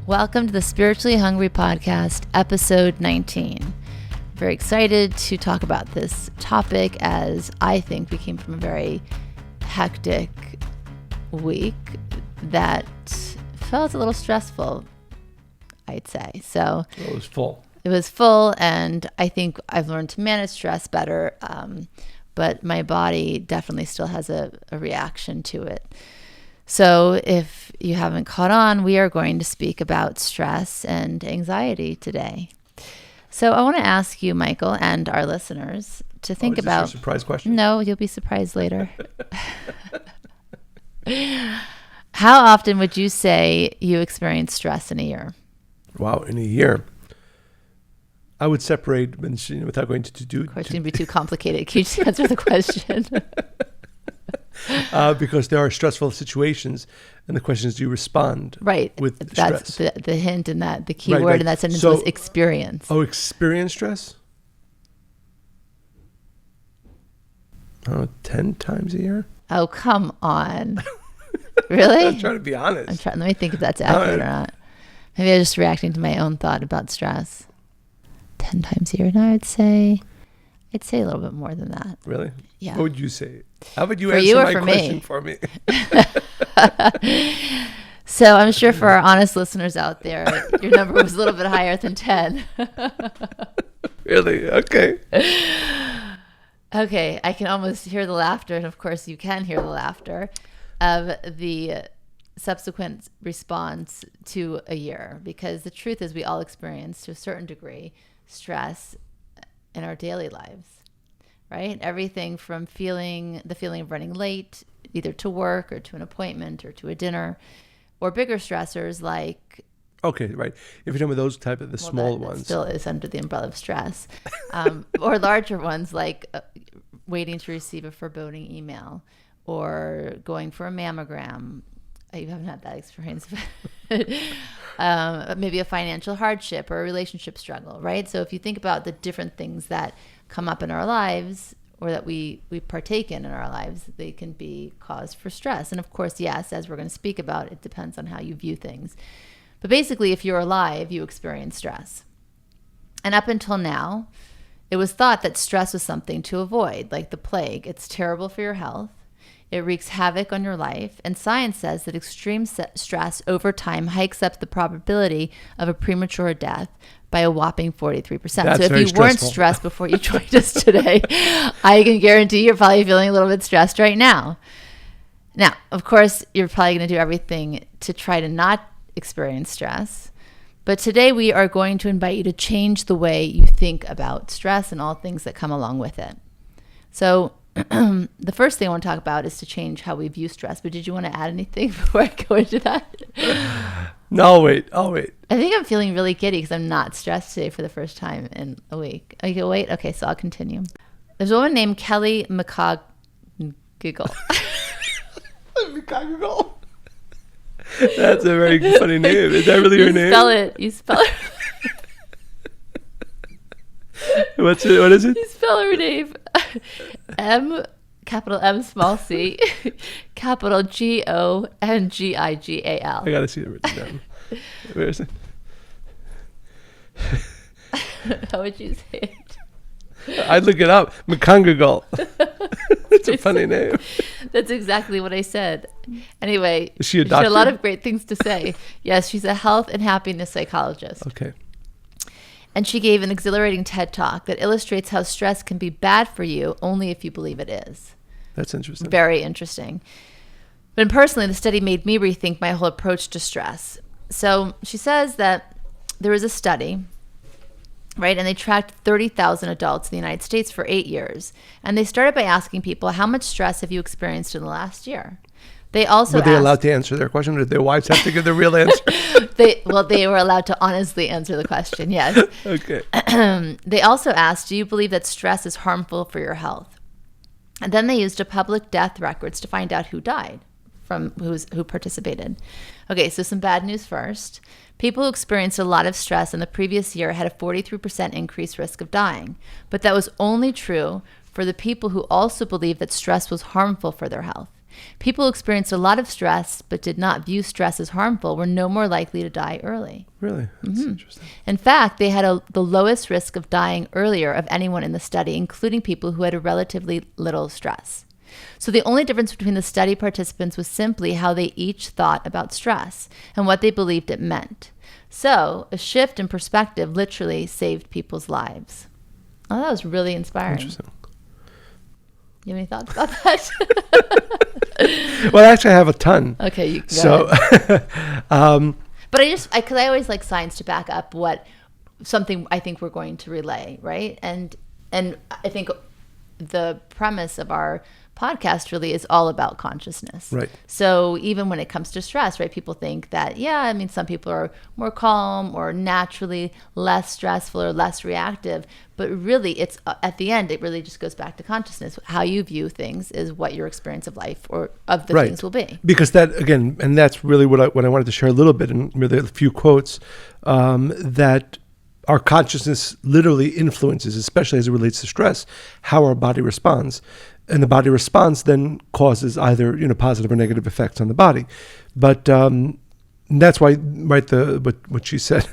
Welcome to the Spiritually Hungry Podcast, episode 19. Very excited to talk about this topic as I think we came from a very hectic week that felt a little stressful, I'd say. So it was full. It was full, and I think I've learned to manage stress better, but my body definitely still has a reaction to it. So if you haven't caught on, we are going to speak about stress and anxiety today. So I want to ask you, Michael, and our listeners to think about... Is this your surprise question? No, you'll be surprised later. How often would you say you experience stress in a year? Wow, in a year. I would separate, without going to do... Of course, it's going to be too complicated. Can you just answer the question? Because there are stressful situations, and the question is, do you respond with That's stress? the hint in that, the key word in that sentence was experience. Oh, experience stress? 10 times a year? Oh, come on. Really? I'm trying to be honest. Let me think if that's accurate or not. Maybe I'm just reacting to my own thought about stress. 10 times a year. No, I'd say a little bit more than that. Really? Yeah. What would you say? How about you for answer you or my for question me? for me? So I'm sure for our honest listeners out there, your number was a little bit higher than 10. Really? Okay. Okay, I can almost hear the laughter, and of course you can hear the laughter of the subsequent response to a year, because the truth is we all experience, to a certain degree, stress in our daily lives, right? Everything from the feeling of running late, either to work or to an appointment or to a dinner, or bigger stressors like... Okay, right. If you're talking about those type of small ones. Still is under the umbrella of stress. Or larger ones like waiting to receive a foreboding email or going for a mammogram. You haven't had that experience. Maybe a financial hardship or a relationship struggle, right? So if you think about the different things that come up in our lives or that we partake in our lives, they can be cause for stress. And of course, yes, as we're going to speak about, it depends on how you view things. But basically, if you're alive, you experience stress. And up until now, it was thought that stress was something to avoid, like the plague. It's terrible for your health. It wreaks havoc on your life. And science says that extreme stress over time hikes up the probability of a premature death by a whopping 43%. That's so if you weren't stressed before you joined us today, I can guarantee you're probably feeling a little bit stressed right now. Now, of course, you're probably going to do everything to try to not experience stress. But today we are going to invite you to change the way you think about stress and all things that come along with it. So the first thing I want to talk about is to change how we view stress. But did you want to add anything before I go into that? No, wait. Oh, wait. I think I'm feeling really giddy because I'm not stressed today for the first time in a week. Okay, wait. Okay, so I'll continue. There's a woman named Kelly McCoggle. McCoggle? That's a very funny name. Is that really your name? You spell it. What is it? You spell her name. Capital M, small c, capital Gongigal. I gotta see it written down. Where is it? How would you say it? I'd look it up. McCongagal. It's a funny name. That's exactly what I said. Anyway, is she a She doctor? had a lot of great things to say. Yes, she's a health and happiness psychologist. Okay. And she gave an exhilarating TED Talk that illustrates how stress can be bad for you only if you believe it is. That's interesting. Very interesting. But personally, the study made me rethink my whole approach to stress. So she says that there was a study, right? And they tracked 30,000 adults in the United States for 8 years. And they started by asking people, how much stress have you experienced in the last year? They also Were they allowed to answer their question, or did their wives have to give the real answer? They were allowed to honestly answer the question, yes. Okay. They also asked, do you believe that stress is harmful for your health? And then they used a public death records to find out who died from who participated. Okay, so some bad news first. People who experienced a lot of stress in the previous year had a 43% increased risk of dying. But that was only true for the people who also believed that stress was harmful for their health. People who experienced a lot of stress but did not view stress as harmful were no more likely to die early. Really? That's interesting. In fact, they had the lowest risk of dying earlier of anyone in the study, including people who had a relatively little stress. So the only difference between the study participants was simply how they each thought about stress and what they believed it meant. So a shift in perspective literally saved people's lives. Oh, that was really inspiring. Interesting. You have any thoughts about that? Well, actually, I have a ton. Okay, you can So, But because I always like science to back up something I think we're going to relay, right? And I think the premise of our podcast really is all about consciousness. Right. So even when it comes to stress, right, people think that, some people are more calm or naturally less stressful or less reactive, but really it's at the end, it really just goes back to consciousness. How you view things is what your experience of life or of the things will be. Because that, again, and that's really what I wanted to share a little bit, and really a few quotes, that our consciousness literally influences, especially as it relates to stress, how our body responds. And the body response then causes either positive or negative effects on the body. But that's why, right? What she said.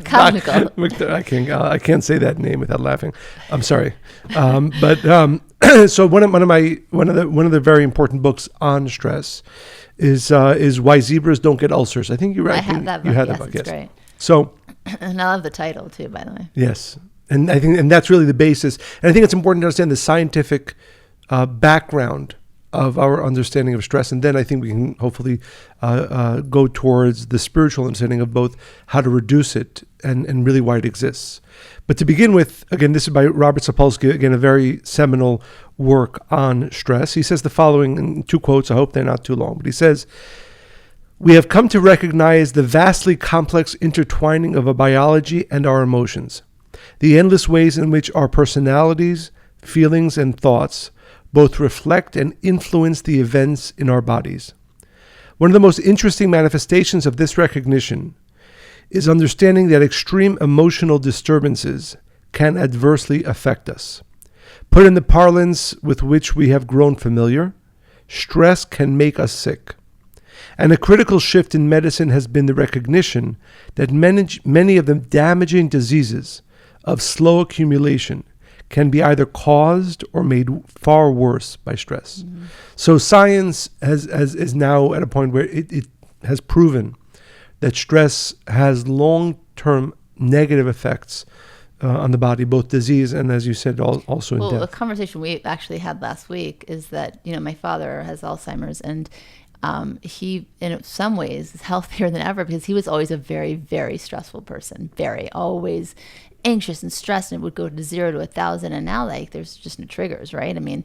Comical. I can't say that name without laughing. I'm sorry. So one of the very important books on stress is Why Zebras Don't Get Ulcers. I think you read. I have that book. You had yes, that book. it's Yes. great. So. And I love the title too, by the way. Yes. And I think, and that's really the basis. And I think it's important to understand the scientific background of our understanding of stress. And then I think we can hopefully go towards the spiritual understanding of both how to reduce it and really why it exists. But to begin with, again, this is by Robert Sapolsky, again, a very seminal work on stress. He says the following in 2 quotes. I hope they're not too long, but he says, "We have come to recognize the vastly complex intertwining of our biology and our emotions, the endless ways in which our personalities, feelings, and thoughts both reflect and influence the events in our bodies. One of the most interesting manifestations of this recognition is understanding that extreme emotional disturbances can adversely affect us. Put in the parlance with which we have grown familiar, stress can make us sick. And a critical shift in medicine has been the recognition that many of the damaging diseases of slow accumulation can be either caused or made far worse by stress." Mm-hmm. So science is now at a point where it has proven that stress has long-term negative effects on the body, both disease and, as you said, also in death. Well, a conversation we actually had last week is that, my father has Alzheimer's, and he, in some ways, is healthier than ever because he was always a very, very stressful person, always anxious and stressed, and it would go to 0 to 1,000. And now, there's just no triggers, right? I mean,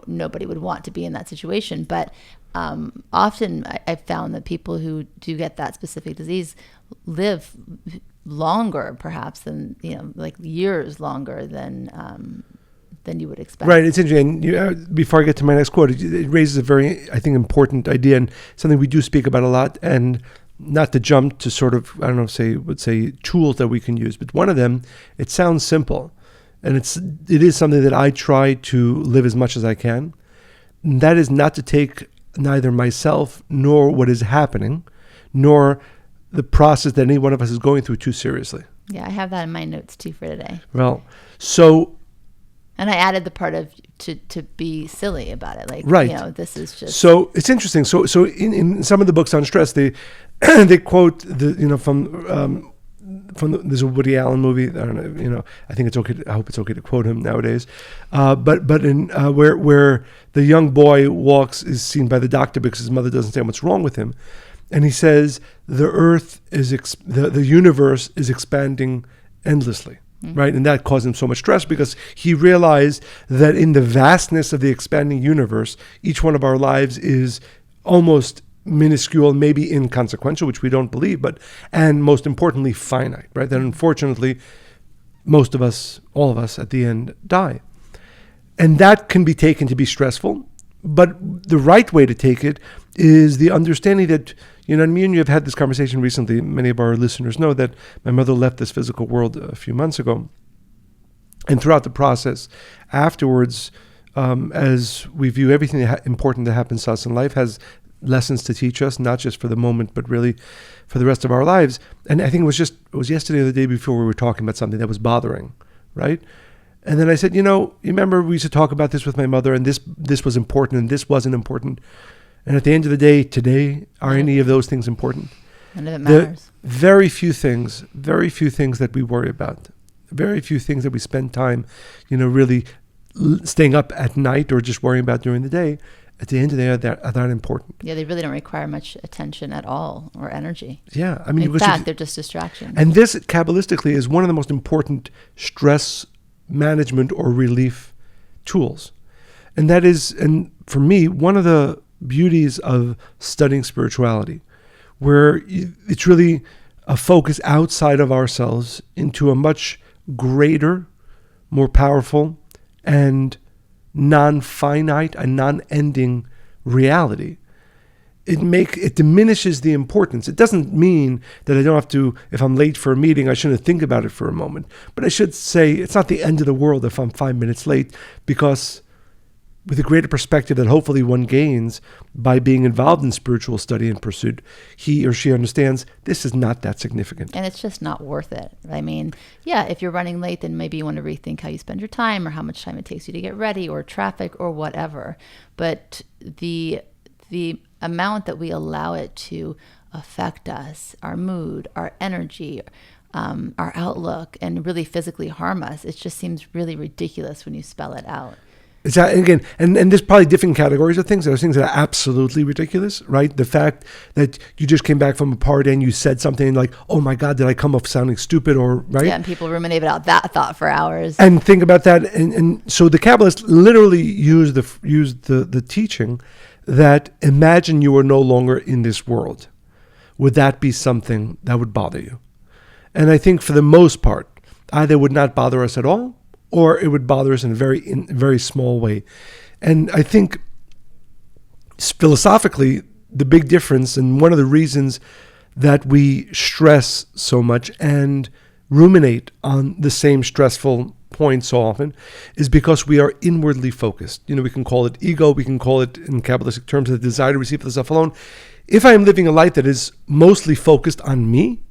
nobody would want to be in that situation. But often I've found that people who do get that specific disease live longer, perhaps, than, years longer than you would expect. Right. It's interesting. Before I get to my next quote, it raises a very, I think, important idea and something we do speak about a lot. And not to jump to sort of, I don't know, say tools that we can use, but one of them, it sounds simple, and it is something that I try to live as much as I can. And that is not to take neither myself nor what is happening, nor the process that any one of us is going through too seriously. Yeah, I have that in my notes too for today. Well, so. And I added the part of to be silly about it, right. This is just. So it's interesting. So in some of the books on stress, they they quote from there's a Woody Allen movie. I don't know. I think it's okay. I hope it's okay to quote him nowadays. But in where the young boy is seen by the doctor because his mother doesn't say what's wrong with him, and he says the universe is expanding endlessly. Mm-hmm. Right, and that caused him so much stress because he realized that in the vastness of the expanding universe, each one of our lives is almost minuscule, maybe inconsequential, which we don't believe, and most importantly, finite. Right, that unfortunately, most of us, all of us, at the end, die, and that can be taken to be stressful. But the right way to take it is the understanding that, me and you have had this conversation recently. Many of our listeners know that my mother left this physical world a few months ago. And throughout the process afterwards, as we view everything important that happens to us in life has lessons to teach us, not just for the moment, but really for the rest of our lives. And I think it was yesterday or the day before we were talking about something that was bothering, right? And then I said, you remember we used to talk about this with my mother, and this was important and this wasn't important. And at the end of the day, today, are any of those things important? None of it matters. Very few things that we worry about. Very few things that we spend time, really staying up at night or just worrying about during the day. At the end of the day, are that important. Yeah, they really don't require much attention at all or energy. Yeah, I mean, in fact, they're just distractions. And this, Kabbalistically, is one of the most important stress management or relief tools. And that is, and for me, one of the beauties of studying spirituality, where it's really a focus outside of ourselves into a much greater, more powerful, and non-finite and non-ending reality. It diminishes the importance. It doesn't mean that I don't have to, if I'm late for a meeting, I shouldn't think about it for a moment. But I should say it's not the end of the world if I'm 5 minutes late, because with a greater perspective that hopefully one gains by being involved in spiritual study and pursuit, he or she understands this is not that significant. And it's just not worth it. I mean, yeah, if you're running late, then maybe you want to rethink how you spend your time or how much time it takes you to get ready or traffic or whatever. But the amount that we allow it to affect us, our mood, our energy, our outlook, and really physically harm us, it just seems really ridiculous when you spell it out. It's again, and there's probably different categories of things. There's things that are absolutely ridiculous, right? The fact that you just came back from a party and you said something like, "Oh my God, did I come off sounding stupid?" Or right? Yeah, and people ruminate about that thought for hours. And think about that, and so the Kabbalists literally used the teaching that imagine you are no longer in this world. Would that be something that would bother you? And I think for the most part, either would not bother us at all, or it would bother us in a very small way. And I think philosophically, the big difference, and one of the reasons that we stress so much and ruminate on the same stressful point so often, is because we are inwardly focused. We can call it ego, we can call it in Kabbalistic terms the desire to receive for the self alone. If I am living a life that is mostly focused on me,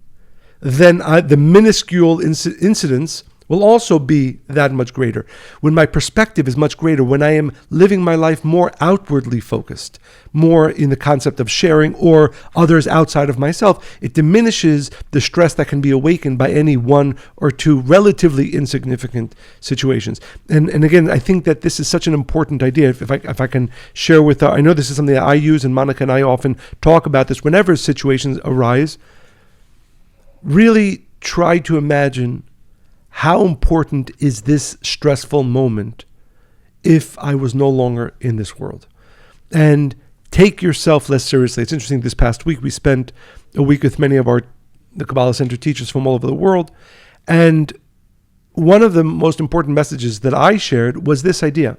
then the minuscule incidents will also be that much greater. When my perspective is much greater, when I am living my life more outwardly focused, more in the concept of sharing or others outside of myself, it diminishes the stress that can be awakened by any one or two relatively insignificant situations. And again, I think that this is such an important idea. If I can share with, I know this is something that I use, and Monica and I often talk about this whenever situations arise. Really try to imagine, how important is this stressful moment if I was no longer in this world? And take yourself less seriously. It's interesting, this past week we spent a week with many of the Kabbalah Center teachers from all over the world. And one of the most important messages that I shared was this idea.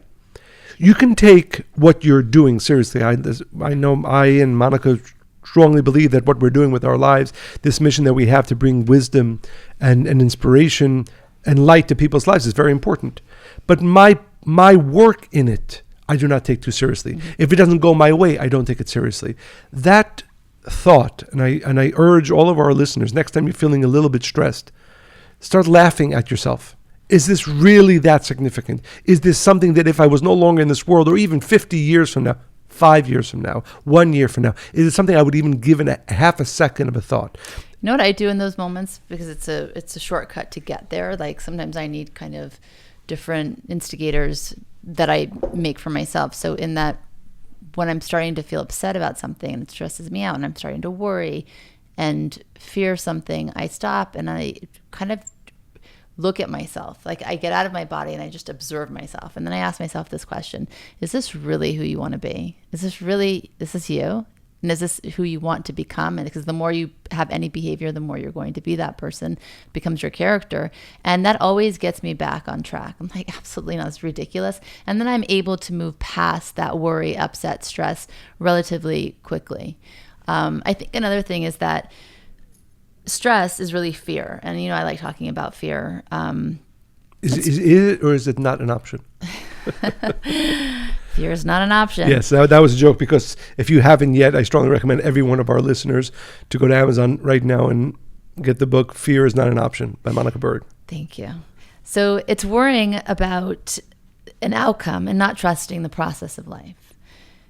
You can take what you're doing seriously. I know I and Monica strongly believe that what we're doing with our lives, this mission that we have to bring wisdom and inspiration and light to people's lives, is very important. But my work in it, I do not take too seriously. Mm-hmm. If it doesn't go my way, I don't take it seriously. That thought, and I urge all of our listeners, next time you're feeling a little bit stressed, start laughing at yourself. Is this really that significant? Is this something that if I was no longer in this world, or even 50 years from now, 5 years from now, 1 year from now, is it something I would even give a half a second of a thought? You know what I do in those moments? Because it's a shortcut to get there. Like sometimes I need kind of different instigators that I make for myself. So in that, when I'm starting to feel upset about something and it stresses me out and I'm starting to worry and fear something, I stop and I kind of look at myself. Like I get out of my body and I just observe myself. And then I ask myself this question: is this really who you want to be? Is this you? And is this who you want to become? And because the more you have any behavior, the more you're going to be that person, becomes your character. And that always gets me back on track. I'm like, absolutely not, it's ridiculous. And then I'm able to move past that worry, upset, stress relatively quickly. I think another thing is that stress is really fear. And, I like talking about fear. Is it or is it not an option? Fear is not an option. Yes, that was a joke, because if you haven't yet, I strongly recommend every one of our listeners to go to Amazon right now and get the book Fear is Not an Option by Monica Berg. Thank you. So it's worrying about an outcome and not trusting the process of life.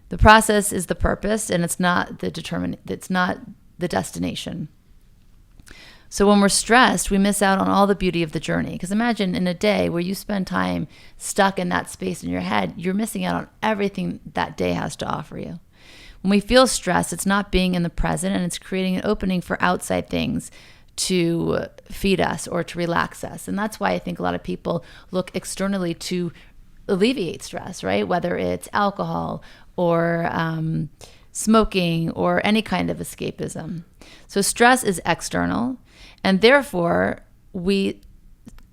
The process is the purpose, and it's not the destination. So when we're stressed, we miss out on all the beauty of the journey. Because imagine in a day where you spend time stuck in that space in your head, you're missing out on everything that day has to offer you. When we feel stressed, it's not being in the present, and it's creating an opening for outside things to feed us or to relax us. And that's why I think a lot of people look externally to alleviate stress, right? Whether it's alcohol or smoking or any kind of escapism. So stress is external, and therefore we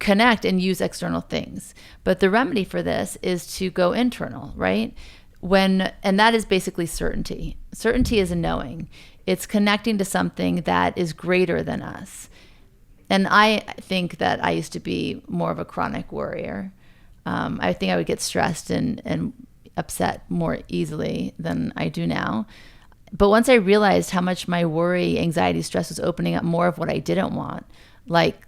connect and use external things. But the remedy for this is to go internal, right? And that is basically certainty. Certainty is a knowing. It's connecting to something that is greater than us. And I think that I used to be more of a chronic worrier. I think I would get stressed and upset more easily than I do now. But once I realized how much my worry, anxiety, stress was opening up more of what I didn't want, like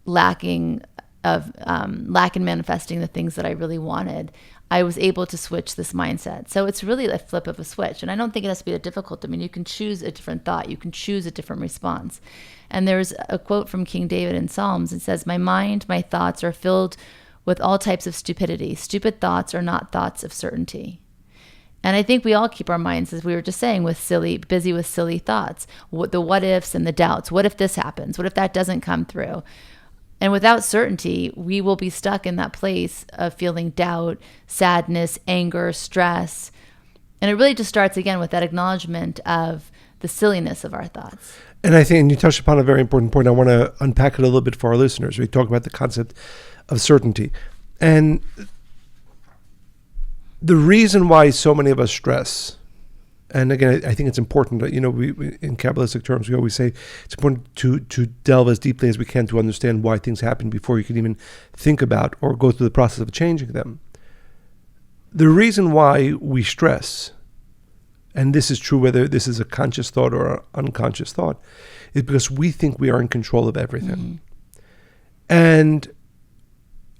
lacking manifesting the things that I really wanted, I was able to switch this mindset. So it's really a flip of a switch. And I don't think it has to be that difficult. I mean, you can choose a different thought. You can choose a different response. And there's a quote from King David in Psalms. It says, "My mind, my thoughts are filled with all types of stupidity. Stupid thoughts are not thoughts of certainty." And I think we all keep our minds, as we were just saying, busy with silly thoughts, the what ifs and the doubts. What if this happens? What if that doesn't come through? And without certainty, we will be stuck in that place of feeling doubt, sadness, anger, stress. And it really just starts again with that acknowledgement of the silliness of our thoughts. And I think, and you touched upon a very important point. I want to unpack it a little bit for our listeners. We talk about the concept of certainty. And the reason why so many of us stress, and again, I think it's important that, we in Kabbalistic terms, we always say it's important to delve as deeply as we can to understand why things happen before you can even think about or go through the process of changing them. The reason why we stress, and this is true whether this is a conscious thought or an unconscious thought, is because we think we are in control of everything. Mm-hmm. And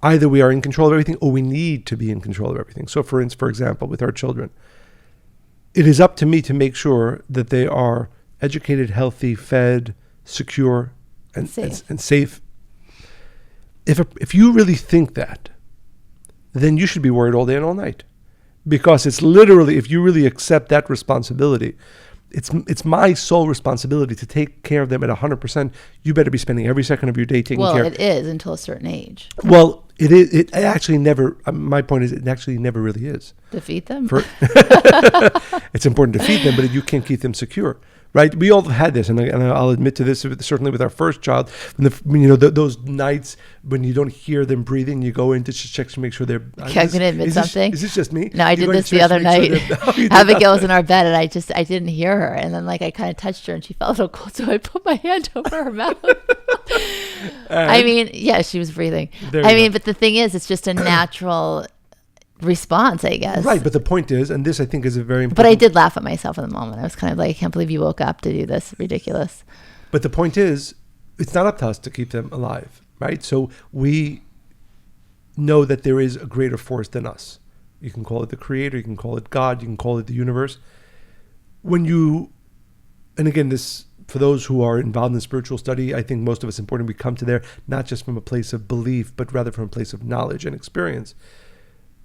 either we are in control of everything or we need to be in control of everything. So for example, with our children, it is up to me to make sure that they are educated, healthy, fed, secure, and safe. If you really think that, then you should be worried all day and all night. Because it's literally, if you really accept that responsibility, it's my sole responsibility to take care of them at 100%. You better be spending every second of your day taking care. Well, it is until a certain age. Well, it is. It actually never. My point is, it actually never really is. To feed them. It's important to feed them, but you can't keep them secure, right? We all have had this, and I'll admit to this. Certainly with our first child, those nights when you don't hear them breathing, you go in to check to make sure they're. Okay, I'm going to admit something. Is this just me? No, I did this the other night. Abigail was in our bed, and I didn't hear her, and then I kind of touched her, and she felt a little cold, so I put my hand over her mouth. She was breathing. But the thing is, it's just a natural response, I guess. Right, but the point is, and this I think is a very important... But I did laugh at myself in the moment. I was kind of like, I can't believe you woke up to do this. Ridiculous. But the point is, it's not up to us to keep them alive, right? So we know that there is a greater force than us. You can call it the creator, you can call it God, you can call it the universe. And again, this... For those who are involved in spiritual study, I think most of it's important we come to there, not just from a place of belief, but rather from a place of knowledge and experience.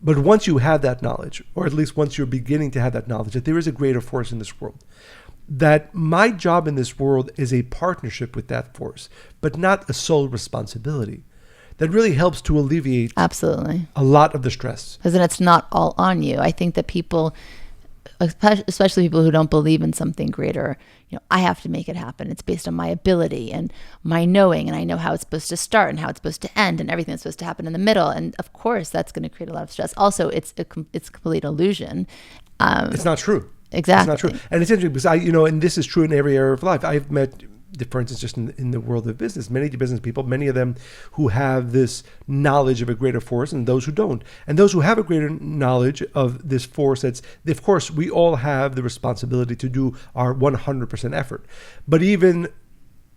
But once you have that knowledge, or at least once you're beginning to have that knowledge, that there is a greater force in this world, that my job in this world is a partnership with that force, but not a sole responsibility. That really helps to alleviate absolutely a lot of the stress. Because then it's not all on you. I think that people, especially people who don't believe in something greater, I have to make it happen. It's based on my ability and my knowing, and I know how it's supposed to start and how it's supposed to end and everything that's supposed to happen in the middle. And of course, that's going to create a lot of stress. Also, it's a complete illusion. It's not true. Exactly. It's not true. And it's interesting because and this is true in every area of life. I've met for instance, just in the world of business, many business people, many of them who have this knowledge of a greater force and those who don't. And those who have a greater knowledge of this force, of course, we all have the responsibility to do our 100% effort. But even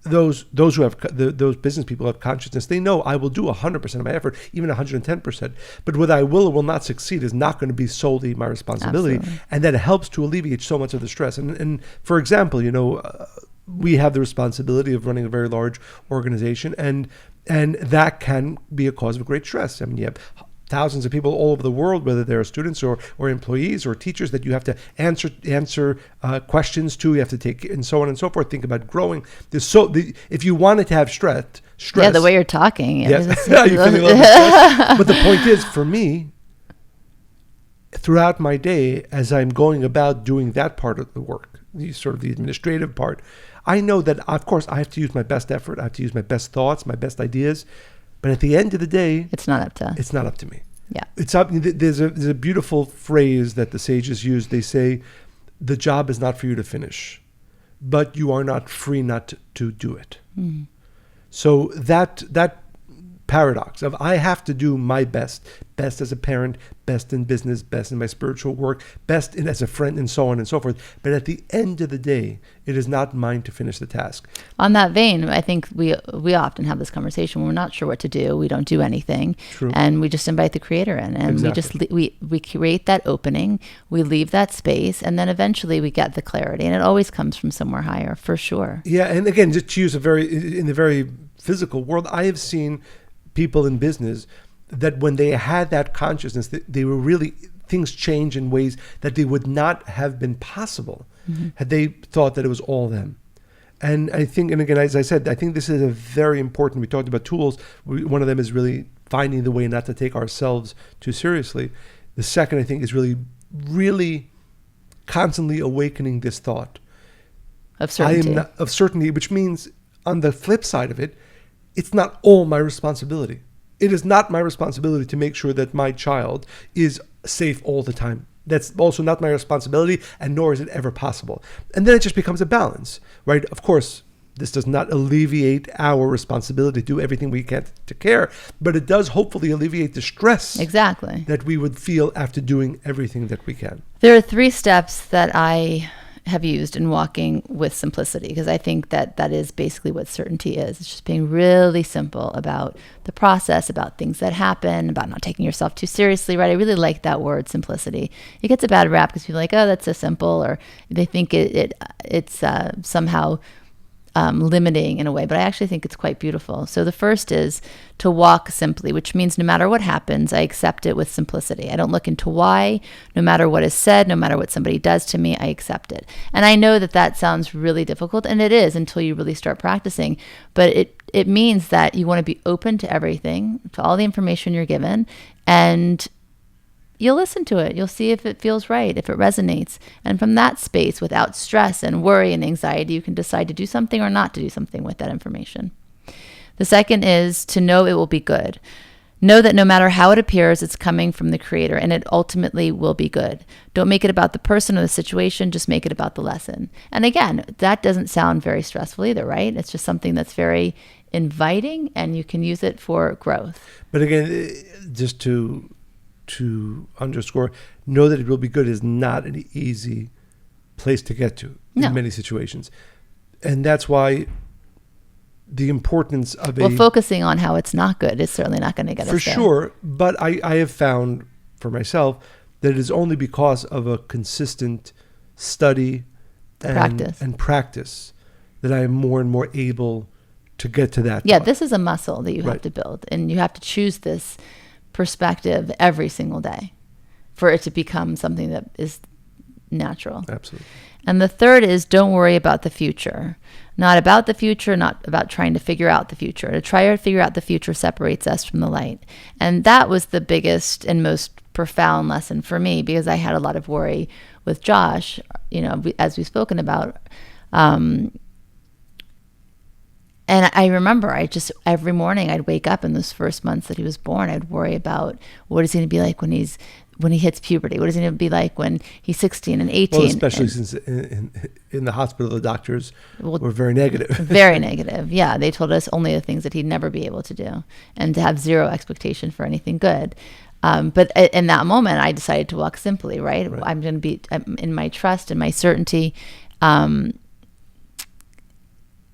those who have those business people have consciousness, they know I will do 100% of my effort, even 110%. But whether I will or will not succeed is not going to be solely my responsibility. Absolutely. And that helps to alleviate so much of the stress. And for example, we have the responsibility of running a very large organization, and that can be a cause of great stress. I mean, you have thousands of people all over the world, whether they're students or employees or teachers, that you have to answer questions to, you have to take, and so on and so forth. Think about growing. If you wanted to have stress. Yeah, the way you're talking. Yes. You're feeling a little bit stressed. But the point is, for me, throughout my day, as I'm going about doing that part of the work, the administrative part, I know that, of course, I have to use my best effort. I have to use my best thoughts, my best ideas. But at the end of the day, it's not up to me. Yeah. It's up. There's a beautiful phrase that the sages use. They say, the job is not for you to finish, but you are not free not to do it. Mm. So that paradox of I have to do my best as a parent, best in business, best in my spiritual work, best as a friend, and so on and so forth. But at the end of the day, it is not mine to finish the task. On that vein, I think we often have this conversation when we're not sure what to do. We don't do anything. True. And we just invite the Creator in, and exactly. we create that opening, we leave that space, and then eventually we get the clarity. And it always comes from somewhere higher, for sure. Yeah, and again, just to use in the very physical world, I have seen people in business that when they had that consciousness, they were really, things change in ways that they would not have been possible had they thought that it was all them. And I think, and again, as I said, I think this is a very important, we talked about tools. One of them is really finding the way not to take ourselves too seriously. The second, I think, is really, really constantly awakening this thought. Of certainty. Of certainty, which means on the flip side of it, it's not all my responsibility. It is not my responsibility to make sure that my child is safe all the time. That's also not my responsibility, and nor is it ever possible. And then it just becomes a balance, right? Of course, this does not alleviate our responsibility to do everything we can to care, but it does hopefully alleviate the stress exactly that we would feel after doing everything that we can. There are 3 steps that I have used in walking with simplicity, because I think that is basically what certainty is. It's just being really simple about the process, about things that happen, about not taking yourself too seriously, right? I really like that word, simplicity. It gets a bad rap because people are like, oh, that's so simple, or they think it's somehow limiting in a way, but I actually think it's quite beautiful. So the first is to walk simply, which means no matter what happens, I accept it with simplicity. I don't look into why. No matter what is said, no matter what somebody does to me, I accept it. And I know that sounds really difficult, and it is until you really start practicing, but it means that you want to be open to everything, to all the information you're given, and you'll listen to it. You'll see if it feels right, if it resonates. And from that space, without stress and worry and anxiety, you can decide to do something or not to do something with that information. The second is to know it will be good. Know that no matter how it appears, it's coming from the Creator, and it ultimately will be good. Don't make it about the person or the situation, just make it about the lesson. And again, that doesn't sound very stressful either, right? It's just something that's very inviting, and you can use it for growth. But again, just to underscore, know that it will be good is not an easy place to get to in many situations. And that's why the importance of focusing on how it's not good is certainly not going to get us there. For sure, but I have found for myself that it is only because of a consistent study and practice that I am more and more able to get to that. Yeah, this is a muscle that you have to build, and you have to choose this perspective every single day for it to become something that is natural. Absolutely. And the third is don't worry about the future. Not about the future, not about trying to figure out the future. To try to figure out the future separates us from the light. And that was the biggest and most profound lesson for me, because I had a lot of worry with Josh, as we've spoken about. And I remember every morning I'd wake up in those first months that he was born, I'd worry about what is he going to be like when he's when he hits puberty? What is it going to be like when he's 16 and 18? Well, especially since in the hospital, the doctors were very negative. Very negative. Yeah. They told us only the things that he'd never be able to do and to have zero expectation for anything good. But in that moment, I decided to walk simply, right? I'm going to be in my trust and my certainty.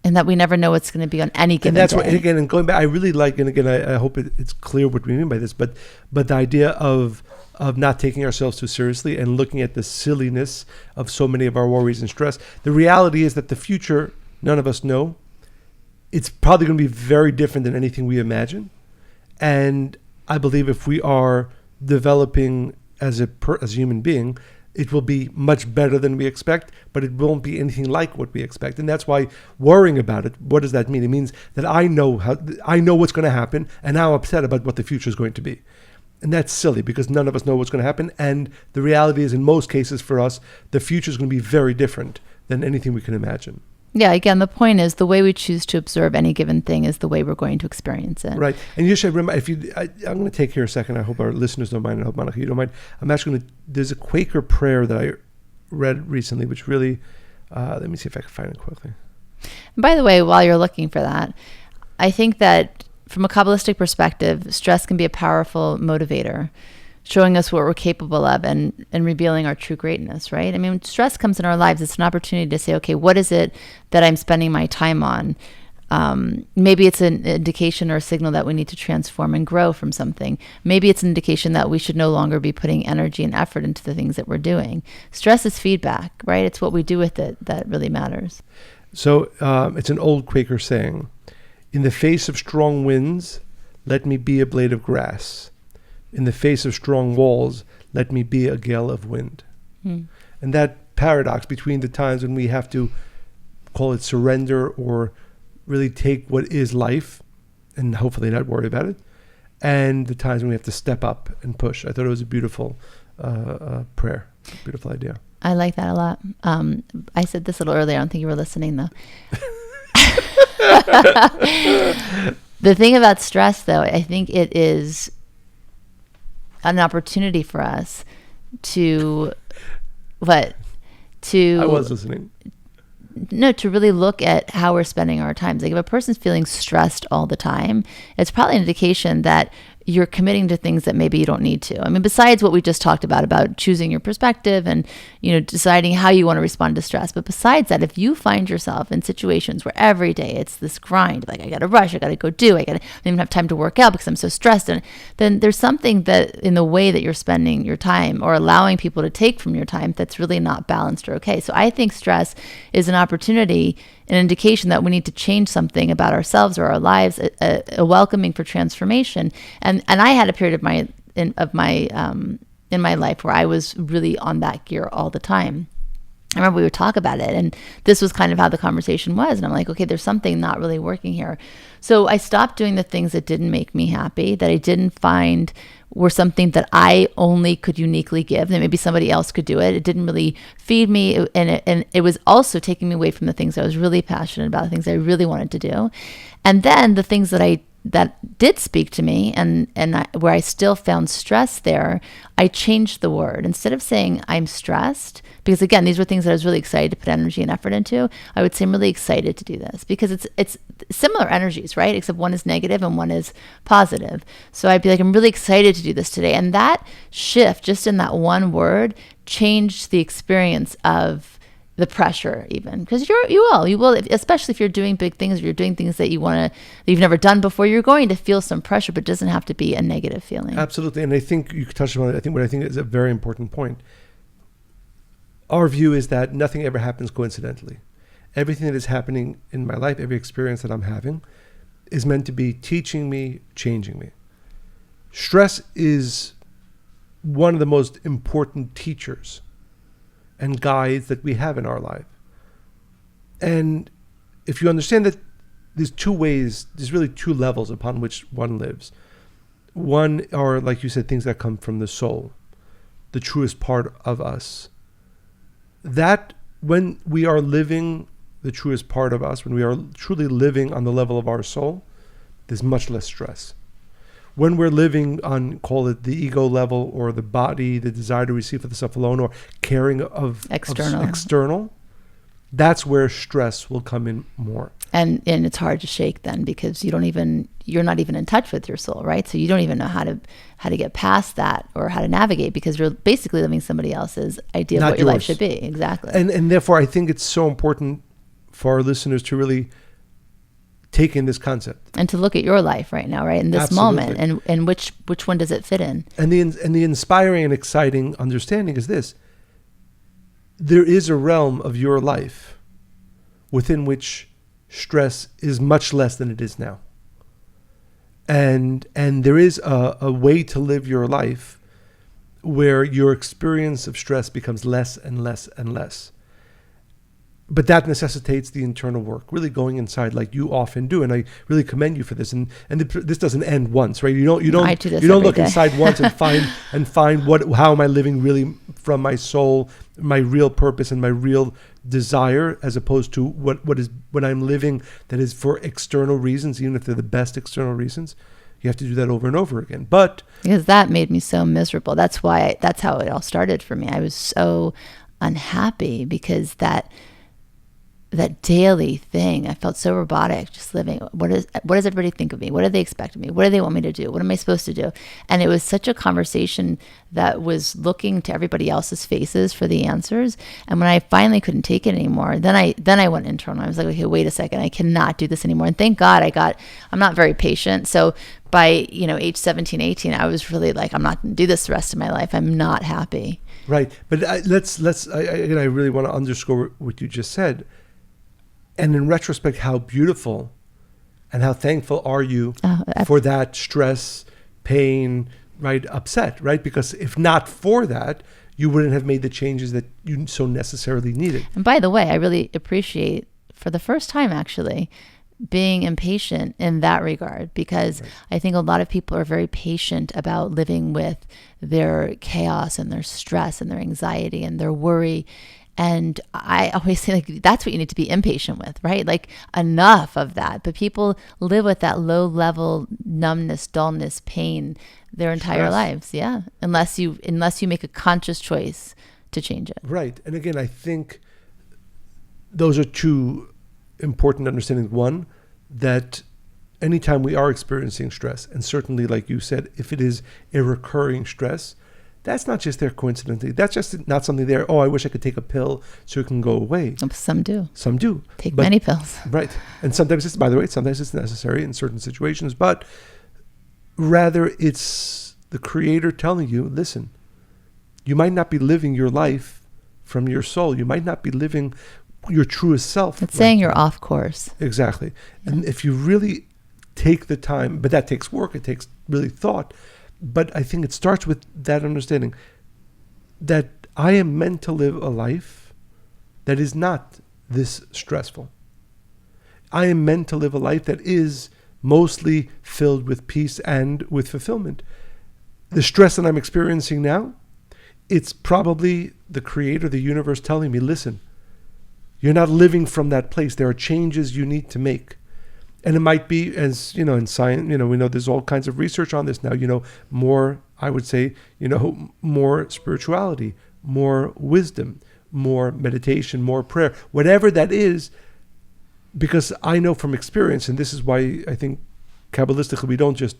And that we never know what's going to be on any given day. And that's what, again, and going back, I really like, and again, I hope it's clear what we mean by this, but the idea of not taking ourselves too seriously and looking at the silliness of so many of our worries and stress. The reality is that the future, none of us know. It's probably going to be very different than anything we imagine. And I believe if we are developing as a human being, it will be much better than we expect, but it won't be anything like what we expect. And that's why worrying about it, what does that mean? It means that I know what's going to happen, and now I'm upset about what the future is going to be. And that's silly because none of us know what's going to happen. And the reality is, in most cases for us, the future is going to be very different than anything we can imagine. Yeah, again, the point is the way we choose to observe any given thing is the way we're going to experience it. Right. And you should remember, I'm going to take here a second. I hope our listeners don't mind. And I hope, Monica, you don't mind. I'm actually there's a Quaker prayer that I read recently, which really, let me see if I can find it quickly. And by the way, while you're looking for that, I think that from a Kabbalistic perspective, stress can be a powerful motivator, showing us what we're capable of and revealing our true greatness, right? I mean, when stress comes in our lives, it's an opportunity to say, okay, what is it that I'm spending my time on? Maybe it's an indication or a signal that we need to transform and grow from something. Maybe it's an indication that we should no longer be putting energy and effort into the things that we're doing. Stress is feedback, right? It's what we do with it that really matters. So it's an old Quaker saying, in the face of strong winds, let me be a blade of grass. In the face of strong walls, let me be a gale of wind. And that paradox between the times when we have to call it surrender or really take what is life and hopefully not worry about it, and the times when we have to step up and push. I thought it was a beautiful prayer, beautiful idea. I like that a lot. I said this a little earlier. I don't think you were listening, though. The thing about stress, though, I think it is an opportunity for us to I was listening. No, to really look at how we're spending our time. Like if a person's feeling stressed all the time, it's probably an indication that you're committing to things that maybe you don't need to. I mean, besides what we just talked about choosing your perspective and, deciding how you want to respond to stress. But besides that, if you find yourself in situations where every day it's this grind, like I got to rush, I got to go I don't even have time to work out because I'm so stressed. And then there's something that in the way that you're spending your time or allowing people to take from your time that's really not balanced or okay. So I think stress is an opportunity, an indication that we need to change something about ourselves or our lives, a welcoming for transformation. And I had a period in my life where I was really on that gear all the time. I remember we would talk about it, and this was kind of how the conversation was. And I'm like, okay, there's something not really working here. So I stopped doing the things that didn't make me happy, that I didn't find were something that I only could uniquely give, that maybe somebody else could do it. It didn't really feed me, and it was also taking me away from the things I was really passionate about, the things I really wanted to do. And then the things that did speak to me where I still found stress there, I changed the word. Instead of saying I'm stressed, because again, these were things that I was really excited to put energy and effort into, I would say I'm really excited to do this because it's similar energies, right? Except one is negative and one is positive. So I'd be like, I'm really excited to do this today. And that shift, just in that one word, changed the experience of the pressure, even because you will, especially if you're doing big things, or you're doing things that you've never done before, you're going to feel some pressure, but it doesn't have to be a negative feeling. Absolutely. And I think you touched on it. What I think is a very important point. Our view is that nothing ever happens coincidentally. Everything that is happening in my life, every experience that I'm having, is meant to be teaching me, changing me. Stress is one of the most important teachers and guides that we have in our life. And if you understand that there's really two levels upon which one lives. One are, like you said, things that come from the soul, the truest part of us. That when we are living the truest part of us, when we are truly living on the level of our soul, there's much less stress. when we're living on, call it the ego level or the body, the desire to receive for the self alone, or caring of external, that's where stress will come in more. And it's hard to shake then, because you're not even in touch with your soul, right? So you don't even know how to get past that or how to navigate, because you're basically living somebody else's idea of what your life should be. Exactly. And therefore I think it's so important for our listeners to really take in this concept and to look at your life right now, right, in this moment, and which one does it fit in. And the inspiring and exciting understanding is this: there is a realm of your life within which stress is much less than it is now, and there is a way to live your life where your experience of stress becomes less and less and less. But that necessitates the internal work, really going inside, like you often do, and I really commend you for this. And this doesn't end once, right? You don't look inside once and find how am I living really from my soul, my real purpose, and my real desire, as opposed to what I'm living that is for external reasons, even if they're the best external reasons. You have to do that over and over again. But because that made me so miserable. That's how it all started for me. I was so unhappy because that daily thing, I felt so robotic, just living. What does everybody think of me? What do they expect of me? What do they want me to do? What am I supposed to do? And it was such a conversation that was looking to everybody else's faces for the answers. And when I finally couldn't take it anymore, then I went internal. I was like, okay, wait a second, I cannot do this anymore. And thank God I'm not very patient. So by age 17, 18, I was really like, I'm not going to do this the rest of my life. I'm not happy. Right. But I really want to underscore what you just said. And in retrospect, how beautiful and how thankful are you for that stress, pain, right, upset, right? Because if not for that, you wouldn't have made the changes that you so necessarily needed. And by the way, I really appreciate, for the first time actually, being impatient in that regard, because right. I think a lot of people are very patient about living with their chaos and their stress and their anxiety and their worry. And I always say, like, that's what you need to be impatient with, right? Like, enough of that. But people live with that low level numbness, dullness, pain their entire lives. Yeah. Unless you make a conscious choice to change it. Right. And again, I think those are two important understandings. One, that anytime we are experiencing stress, and certainly, like you said, if it is a recurring stress, that's not just there coincidentally. That's just not something there, I wish I could take a pill so it can go away. Some do. Take but, many pills. Right. And sometimes it's necessary in certain situations, but rather it's the Creator telling you, listen, you might not be living your life from your soul. You might not be living your truest self. It's saying you're off course. Exactly. Yeah. And if you really take the time, but that takes work, it takes really thought. But I think it starts with that understanding that I am meant to live a life that is not this stressful. I am meant to live a life that is mostly filled with peace and with fulfillment. The stress that I'm experiencing now, it's probably the Creator, the universe telling me, listen, you're not living from that place. There are changes you need to make. And it might be, as you know, in science, we know there's all kinds of research on this now, more, I would say, more spirituality, more wisdom, more meditation, more prayer, whatever that is, because I know from experience, and this is why I think Kabbalistically, we don't just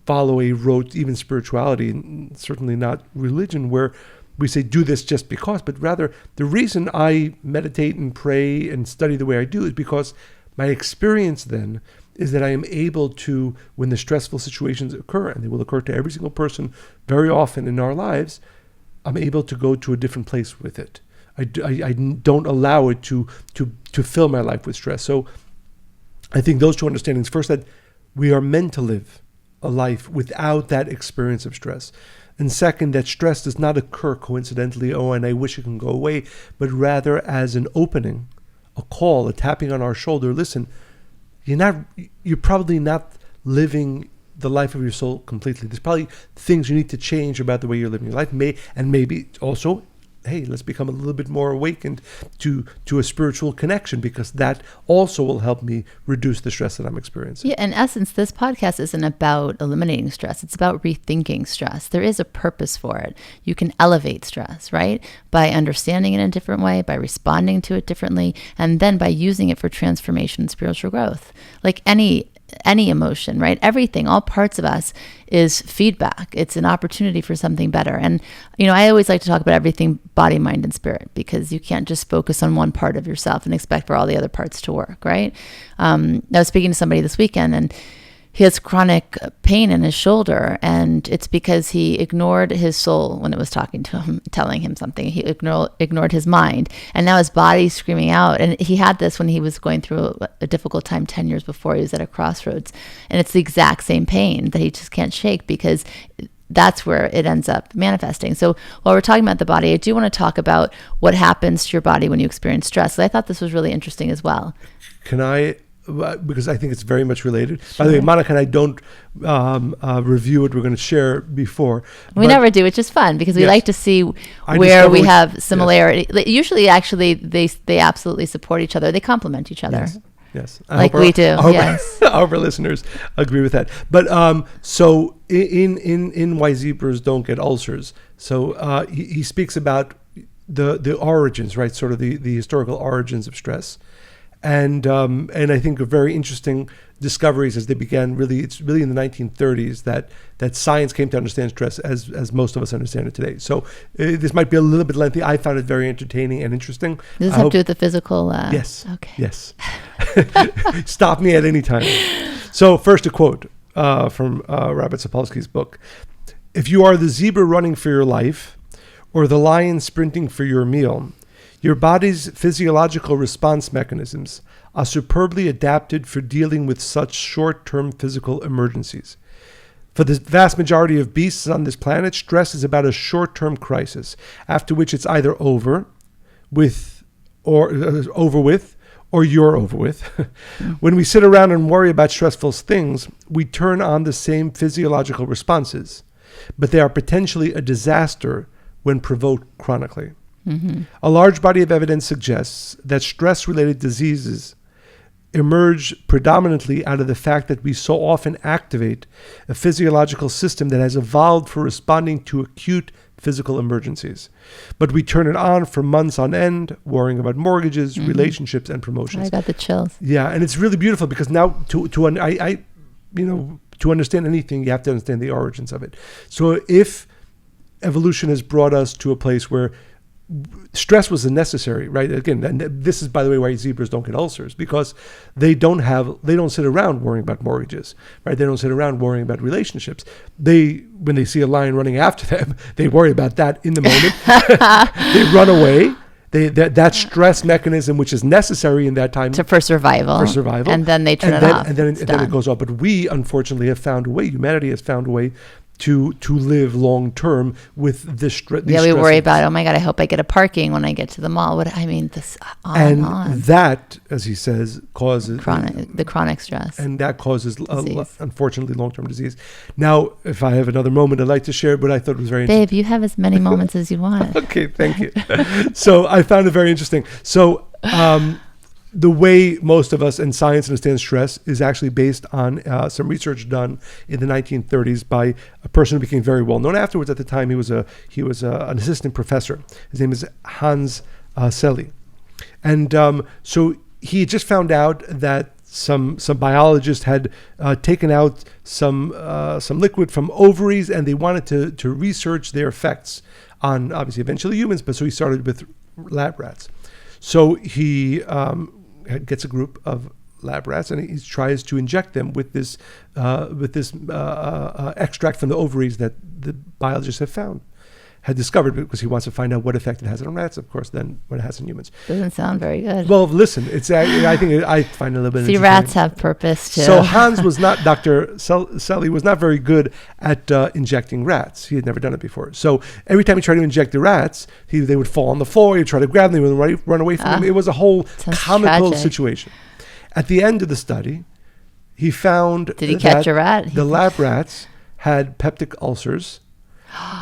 follow a rote, even spirituality, and certainly not religion, where we say do this just because, but rather the reason I meditate and pray and study the way I do is because my experience then is that I am able to, when the stressful situations occur, and they will occur to every single person very often in our lives, I'm able to go to a different place with it. I don't allow it to fill my life with stress. So I think those two understandings, first, that we are meant to live a life without that experience of stress. And second, that stress does not occur coincidentally, and I wish it can go away, but rather as an opening, a call, a tapping on our shoulder. Listen, you're probably not living the life of your soul completely. There's probably things you need to change about the way you're living your life. Maybe also hey, let's become a little bit more awakened to a spiritual connection, because that also will help me reduce the stress that I'm experiencing. Yeah, in essence, this podcast isn't about eliminating stress. It's about rethinking stress. There is a purpose for it. You can elevate stress, right? By understanding it in a different way, by responding to it differently, and then by using it for transformation and spiritual growth. Like any emotion, right? Everything, all parts of us is feedback. It's an opportunity for something better. And, I always like to talk about everything body, mind, and spirit, because you can't just focus on one part of yourself and expect for all the other parts to work, right? I was speaking to somebody this weekend, and he has chronic pain in his shoulder, and it's because he ignored his soul when it was talking to him, telling him something. He ignored his mind, and now his body's screaming out. And he had this when he was going through a difficult time 10 years before. He was at a crossroads, and it's the exact same pain that he just can't shake, because that's where it ends up manifesting. So while we're talking about the body, I do want to talk about what happens to your body when you experience stress. So I thought this was really interesting as well. Can I, because I think it's very much related. Sure. By the way, Monica and I don't review what we're going to share before. We never do, which is fun, because we like to see where we have similarity. Yes. Usually, actually, they absolutely support each other. They complement each other. Yes. Like we do. Yes. Our listeners agree with that. But so in Why Zebras Don't Get Ulcers, so he speaks about the origins, right? Sort of the historical origins of stress. And I think a very interesting discoveries as they began. It's really in the 1930s that science came to understand stress as most of us understand it today. So this might be a little bit lengthy. I found it very entertaining and interesting. Does this have to do with the physical? Yes. Okay. Yes. Stop me at any time. So first, a quote from Robert Sapolsky's book: "If you are the zebra running for your life, or the lion sprinting for your meal, your body's physiological response mechanisms are superbly adapted for dealing with such short-term physical emergencies. For the vast majority of beasts on this planet, stress is about a short-term crisis, after which it's either over with, or you're over with. When we sit around and worry about stressful things, we turn on the same physiological responses, but they are potentially a disaster when provoked chronically. Mm-hmm. A large body of evidence suggests that stress-related diseases emerge predominantly out of the fact that we so often activate a physiological system that has evolved for responding to acute physical emergencies. But we turn it on for months on end, worrying about mortgages, relationships, and promotions." I got the chills. Yeah, and it's really beautiful, because now to understand anything, you have to understand the origins of it. So if evolution has brought us to a place where stress was necessary, right? Again, and this is, by the way, why zebras don't get ulcers, because they don't sit around worrying about mortgages, right? They don't sit around worrying about relationships. When they see a lion running after them, they worry about that in the moment. They run away. That stress mechanism, which is necessary in that time for survival, and then they turn it off. And then it goes off. But we, unfortunately, have found a way. Humanity has found a way to live long term with this stress. Yeah, we worry about, oh my God, I hope I get a parking when I get to the mall. This on and on. That, as he says, causes chronic stress, and that causes unfortunately long-term disease. Now, if I have another moment, I'd like to share what I thought was very interesting. Babe, you have as many moments as you want. Okay, thank you. So I found it very interesting. So the way most of us in science understand stress is actually based on some research done in the 1930s by a person who became very well known afterwards. At the time, he was an assistant professor. His name is Hans Selye, and so he just found out that some biologists had taken out some liquid from ovaries, and they wanted to research their effects on, obviously, eventually humans. But so he started with lab rats. So he gets a group of lab rats, and he tries to inject them with this extract from the ovaries that the biologists had discovered, because he wants to find out what effect it has on rats, of course, than what it has on humans. Doesn't sound very good. Well, listen, I find it a little bit. See, rats have purpose too. So Hans was not, Dr. Selye was not very good at injecting rats. He had never done it before. So every time he tried to inject the rats, they would fall on the floor. He'd try to grab them, they would run away from him. It was a whole comical situation. At the end of the study, he found Did he catch a rat? The lab rats had peptic ulcers,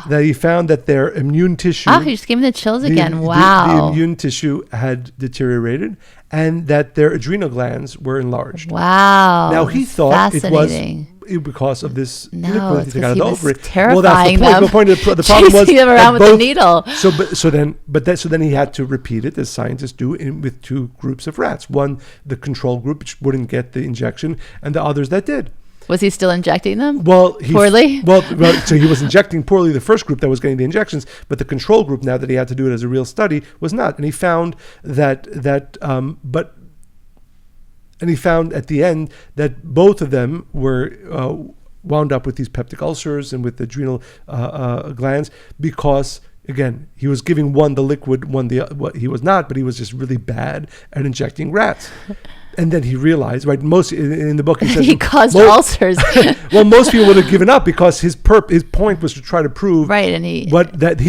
that he found that their immune tissue. Oh, you just gave me the chills again. The Wow. immune tissue had deteriorated, and that their adrenal glands were enlarged. Wow. Now he thought it was Fascinating. because of this No, liquid it's he got because out he of the was ovary. Well, terrifying that's the point. them. The problem was Chasing them around that with a both- needle. So then he had to repeat it, as scientists do, with two groups of rats. One, the control group, which wouldn't get the injection, and the others that did. Was he still injecting them? Well, Poorly? So he was injecting poorly the first group that was getting the injections, but the control group, now that he had to do it as a real study, was not. And he found and he found at the end that both of them were wound up with these peptic ulcers and with adrenal glands because, again, he was giving one the liquid, one what he was not, but he was just really bad at injecting rats. And then he realized, right? Most in the book he says He caused ulcers. Well, most people would have given up because his point was to try to prove Right, and he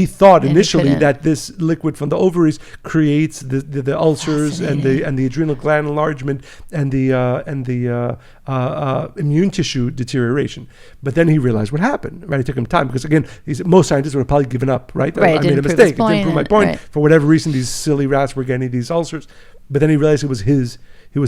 thought and he initially couldn't. that this liquid from the ovaries creates the ulcers and the adrenal gland enlargement and the immune tissue deterioration. But then he realized what happened. Right, it took him time because again, most scientists would have probably given up. Right, Right, I made a didn't prove mistake. his It didn't prove my point, point. right. For whatever reason, these silly rats were getting these ulcers. But then he realized it was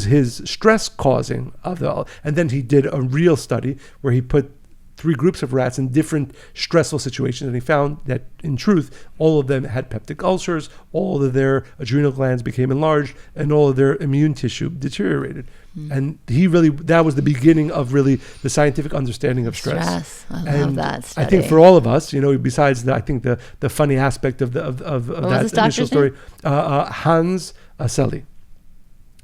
his stress causing of the, and then he did a real study where he put 3 groups of rats in different stressful situations, and he found that in truth all of them had peptic ulcers, all of their adrenal glands became enlarged, and all of their immune tissue deteriorated. And that was the beginning of really the scientific understanding of stress. I love And that study. I think for all of us, besides I think the funny aspect of was that this initial doctor's story, Hans Selye.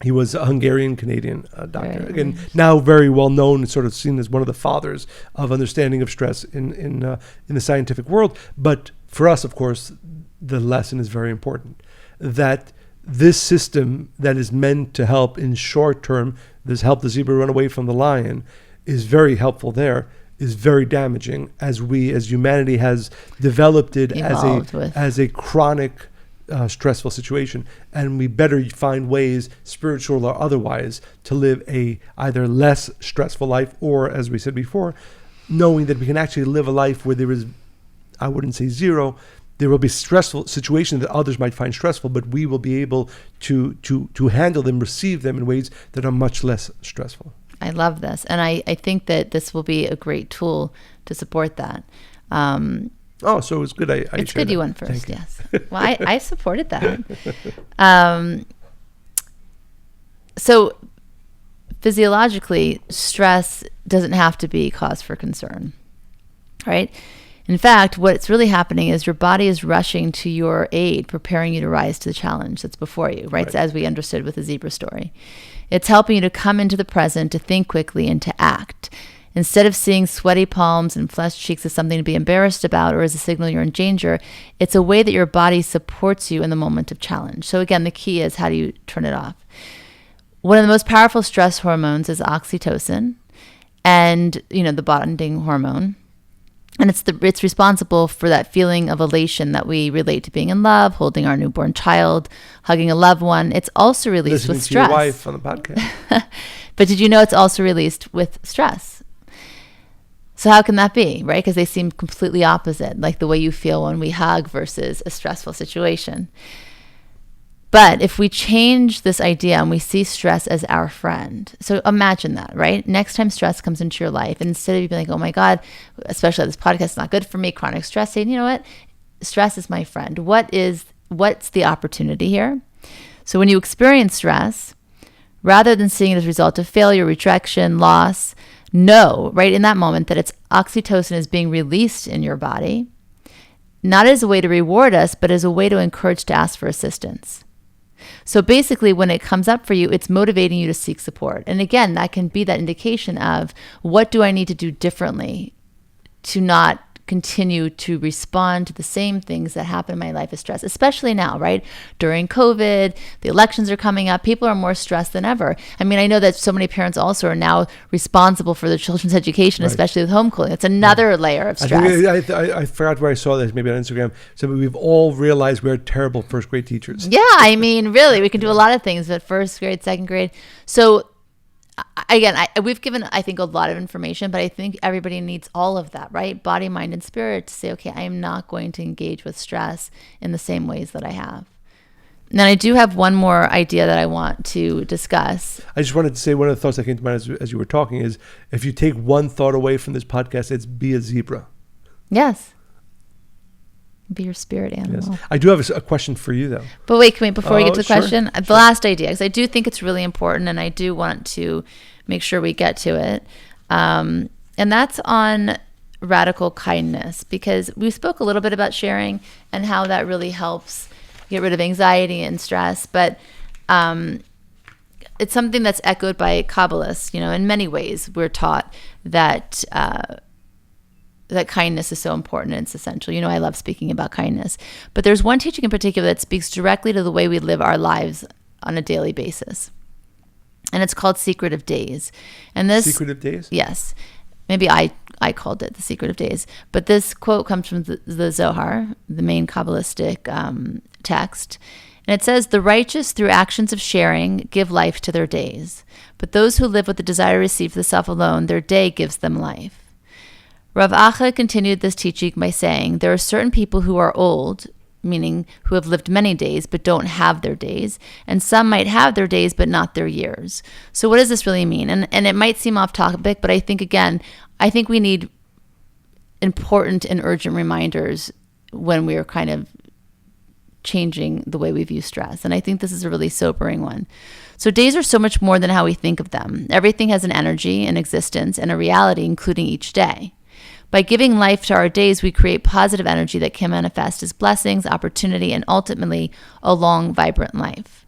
He was a Hungarian-Canadian doctor. Very Again, nice. now very well known and sort of seen as one of the fathers of understanding of stress in the scientific world. But for us, of course, the lesson is very important. That this system that is meant to help in short term, this help the zebra run away from the lion, is very helpful there, is very damaging as humanity has developed it as a chronic stressful situation, and we better find ways, spiritual or otherwise, to live a either less stressful life, or, as we said before, knowing that we can actually live a life where there is, I wouldn't say zero, there will be stressful situations that others might find stressful, but we will be able to handle them, receive them in ways that are much less stressful. I love this, and I think that this will be a great tool to support that. So it's good. It's good you went first. Yes. Well, I supported that. So physiologically, stress doesn't have to be cause for concern, right? In fact, what's really happening is your body is rushing to your aid, preparing you to rise to the challenge that's before you, right? So as we understood with the zebra story. It's helping you to come into the present, to think quickly, and to act. Instead of seeing sweaty palms and flushed cheeks as something to be embarrassed about or as a signal you're in danger, it's a way that your body supports you in the moment of challenge. So again, the key is, how do you turn it off? One of the most powerful stress hormones is oxytocin, and the bonding hormone. And it's responsible for that feeling of elation that we relate to being in love, holding our newborn child, hugging a loved one. It's also released Listening with stress. to your wife on the podcast. But did you know it's also released with stress? So how can that be, right? Because they seem completely opposite, like the way you feel when we hug versus a stressful situation. But if we change this idea and we see stress as our friend, so imagine that, right? Next time stress comes into your life, and instead of you being like, oh my God, especially this podcast is not good for me, chronic stress, saying, you know what? Stress is my friend. What's the opportunity here? So when you experience stress, rather than seeing it as a result of failure, rejection, loss, know, right in that moment, that it's oxytocin is being released in your body, not as a way to reward us, but as a way to encourage to ask for assistance. So basically, when it comes up for you, it's motivating you to seek support. And again, that can be that indication of, what do I need to do differently to not continue to respond to the same things that happen in my life as stress, especially now, right? During COVID, the elections are coming up. People are more stressed than ever. I mean, I know that so many parents also are now responsible for their children's education, especially with homeschooling. It's another layer of stress. I forgot where I saw this, maybe on Instagram. So we've all realized we're terrible first grade teachers. Yeah, I mean, really, we can do a lot of things, but first grade, second grade. So we've given, I think, a lot of information, but I think everybody needs all of that, right? Body, mind, and spirit, to say, okay, I am not going to engage with stress in the same ways that I have. And then I do have one more idea that I want to discuss. I just wanted to say one of the thoughts that came to mind as you were talking is, if you take one thought away from this podcast, it's be a zebra. Yes. Be your spirit animal. Yes. I do have a question for you, though. But wait, before we get to the sure, question, the last idea, because I do think it's really important, and I do want to make sure we get to it. And that's on radical kindness, because we spoke a little bit about sharing and how that really helps get rid of anxiety and stress. But it's something that's echoed by Kabbalists. In many ways, we're taught that that kindness is so important and it's essential. I love speaking about kindness. But there's one teaching in particular that speaks directly to the way we live our lives on a daily basis. And it's called Secret of Days. And this Secret of Days? Yes. Maybe I called it the Secret of Days. But this quote comes from the Zohar, the main Kabbalistic text. And it says, "The righteous, through actions of sharing, give life to their days. But those who live with the desire to receive for the self alone, their day gives them life." Rav Acha continued this teaching by saying, there are certain people who are old, meaning who have lived many days but don't have their days, and some might have their days but not their years. So what does this really mean? And it might seem off topic, but I think we need important and urgent reminders when we're kind of changing the way we view stress. And I think this is a really sobering one. So days are so much more than how we think of them. Everything has an energy, an existence, and a reality, including each day. By giving life to our days, we create positive energy that can manifest as blessings, opportunity, and ultimately a long, vibrant life.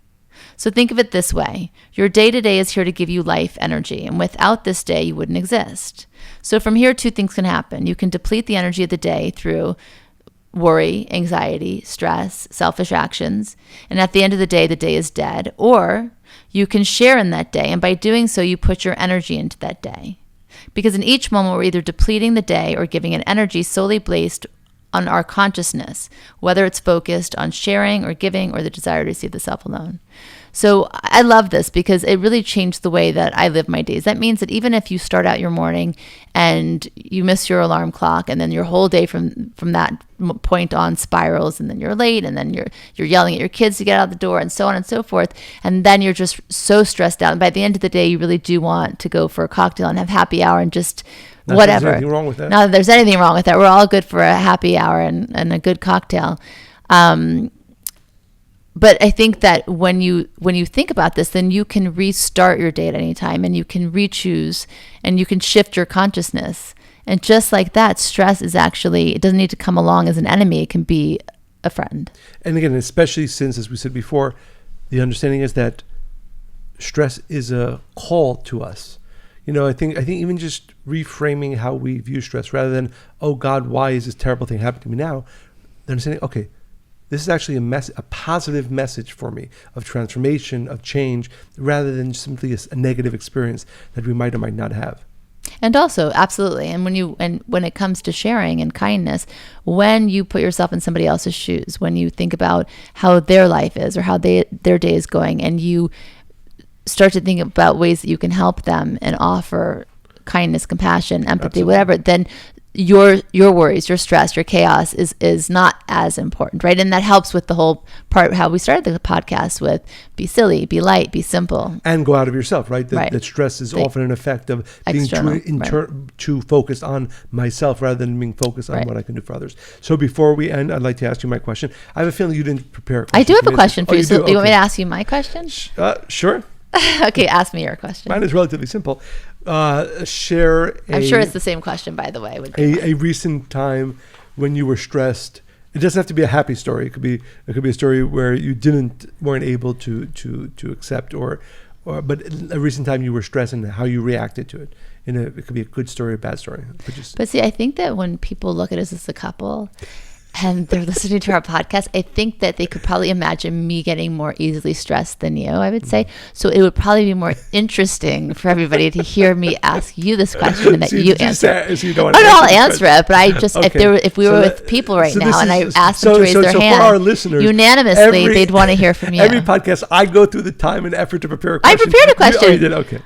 So think of it this way. Your day-to-day is here to give you life energy, and without this day, you wouldn't exist. So from here, two things can happen. You can deplete the energy of the day through worry, anxiety, stress, selfish actions, and at the end of the day is dead. Or you can share in that day, and by doing so, you put your energy into that day. Because in each moment, we're either depleting the day or giving it energy solely based on our consciousness, whether it's focused on sharing or giving or the desire to receive the self alone. So I love this because it really changed the way that I live my days. That means that even if you start out your morning and you miss your alarm clock, and then your whole day from that point on spirals, and then you're late, and then you're yelling at your kids to get out the door, and so on and so forth, and then you're just so stressed out. And by the end of the day, you really do want to go for a cocktail and have happy hour and just whatever. There's anything wrong with that. Not that there's anything wrong with that. We're all good for a happy hour and a good cocktail. But I think that when you think about this, then you can restart your day at any time, and you can re-choose, and you can shift your consciousness. And just like that, stress is actually, it doesn't need to come along as an enemy. It can be a friend. And again, especially since, as we said before, the understanding is that stress is a call to us. I think even just reframing how we view stress, rather than, oh God, why is this terrible thing happening to me now? The understanding, okay, this is actually a positive message for me of transformation, of change, rather than simply a negative experience that we might or might not have. And also, absolutely. And when it comes to sharing and kindness, when you put yourself in somebody else's shoes, when you think about how their life is or how their day is going, and you start to think about ways that you can help them and offer kindness, compassion, empathy, Absolutely. whatever, then your worries, your stress, your chaos is not as important, right? And that helps with the whole part, how we started the podcast with be silly, be light, be simple. And go out of yourself, right? Right. That stress is often an effect of being External, too focused on myself rather than being focused on what I can do for others. So before we end, I'd like to ask you my question. I have a feeling you didn't prepare a question. I do have a question for you. So do? you want me to ask you my question? Sure. Okay, ask me your question. Mine is relatively simple. Share I'm sure it's the same question, by the way. A recent time when you were stressed. It doesn't have to be a happy story. It could be a story where you weren't able to accept, but a recent time you were stressed and how you reacted to it. It could be a good story or a bad story. But see, I think that when people look at us as a couple, and they're listening to our podcast, I think that they could probably imagine me getting more easily stressed than you, I would say. So it would probably be more interesting for everybody to hear me ask you this question and that you answer. So you don't I'll answer it, but I just, if we were with people right now and I asked them to raise their hand, for our listeners, unanimously, they'd want to hear from you. Every podcast, I go through the time and effort to prepare a question. I prepared a question. You did? Okay.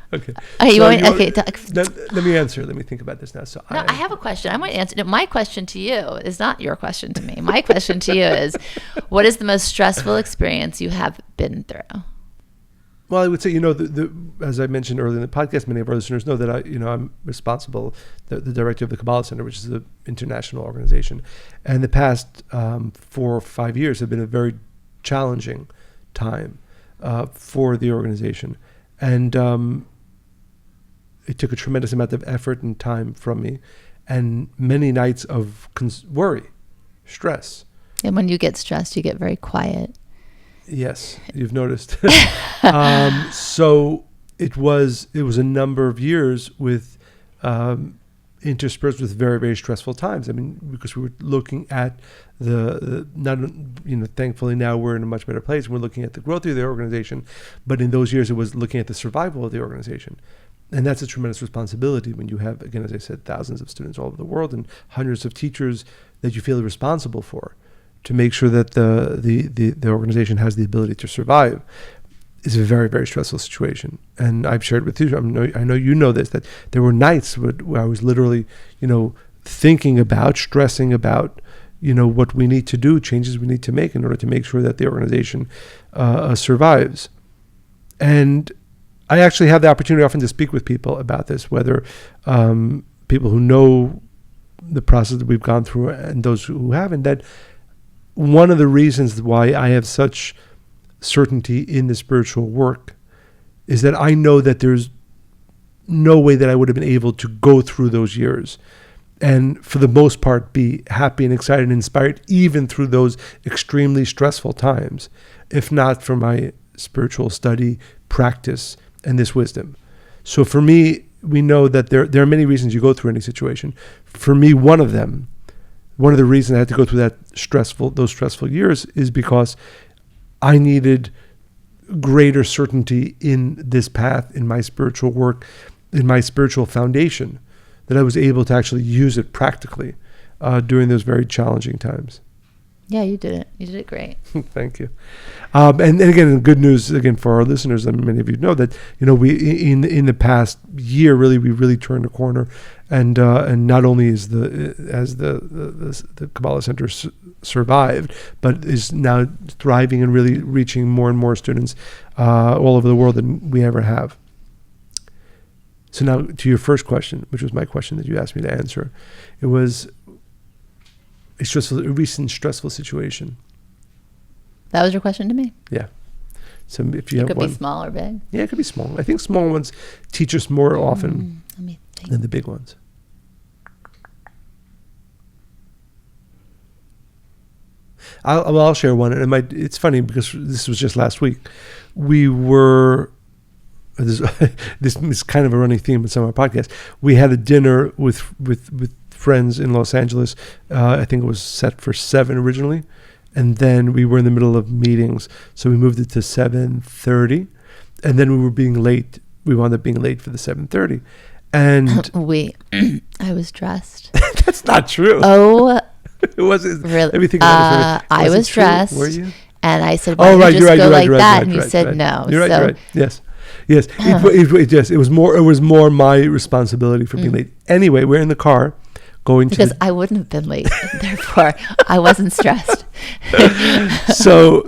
Let me answer. Let me think about this now. So I have a question. I might answer. No, my question to you is not your question to me. My question to you is, what is the most stressful experience you have been through? Well, I would say, as I mentioned earlier in the podcast, many of our listeners know that I'm responsible, the director of the Kabbalah Center, which is an international organization. And the past 4 or 5 years have been a very challenging time for the organization. And it took a tremendous amount of effort and time from me, and many nights of worry, stress. And when you get stressed, you get very quiet. Yes, you've noticed. So it was a number of years with interspersed with very, very stressful times. I mean, because we were looking at thankfully now we're in a much better place. We're looking at the growth of the organization, but in those years it was looking at the survival of the organization. And that's a tremendous responsibility when you have, again, as I said, thousands of students all over the world and hundreds of teachers that you feel responsible for, to make sure that the organization has the ability to survive. Is a very, very stressful situation. And I've shared with you, I know you know this, that there were nights where I was literally, thinking about, stressing about, what we need to do, changes we need to make in order to make sure that the organization survives. And I actually have the opportunity often to speak with people about this, whether people who know the process that we've gone through and those who haven't, that one of the reasons why I have such certainty in the spiritual work is that I know that there's no way that I would have been able to go through those years and for the most part be happy and excited and inspired even through those extremely stressful times, if not for my spiritual study, practice, and this wisdom. So for me, we know that there are many reasons you go through any situation. For me, one of the reasons I had to go through those stressful years is because I needed greater certainty in this path, in my spiritual work, in my spiritual foundation, that I was able to actually use it practically during those very challenging times. Yeah, you did it. You did it great. Thank you. And again, good news again for our listeners, and many of you know that we in the past year we really turned a corner, and not only is the Kabbalah Center survived, but is now thriving and really reaching more and more students all over the world than we ever have. So now to your first question, which was my question that you asked me to answer, it was a recent stressful situation. That was your question to me? Yeah. So if you have one. It could be small or big? Yeah, it could be small. I think small ones teach us more often than the big ones. I'll share one. And it's funny because this was just last week. We were, this is kind of a running theme with some of our podcasts. We had a dinner with friends in Los Angeles. I think it was set for 7 originally. And then we were in the middle of meetings. So we moved it to 7:30. And then we were being late. We wound up being late for the 7:30. And I was dressed. That's not true. Oh, it wasn't really? Everything was I was dressed. Were you? And I said, "Why don't you just go like that?" And you said, "No." You're right. Yes. It was more my responsibility for being late. Anyway, we're in the car because I wouldn't have been late. Therefore, I wasn't stressed. So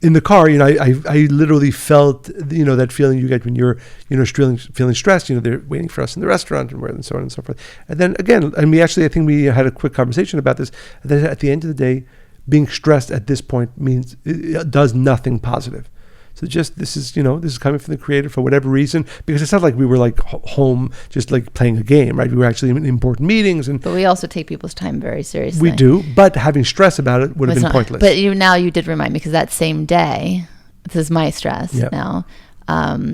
in the car, I literally felt, that feeling you get when you're, feeling stressed. They're waiting for us in the restaurant and so on and so forth. And then again, and I think we had a quick conversation about this. That at the end of the day, being stressed at this point means it does nothing positive. So this is coming from the Creator for whatever reason, because it's not like we were like home just like playing a game, right? We were actually in important meetings, but we also take people's time very seriously. We do, but having stress about it would have been pointless. But you did remind me, because that same day, this is my stress now. I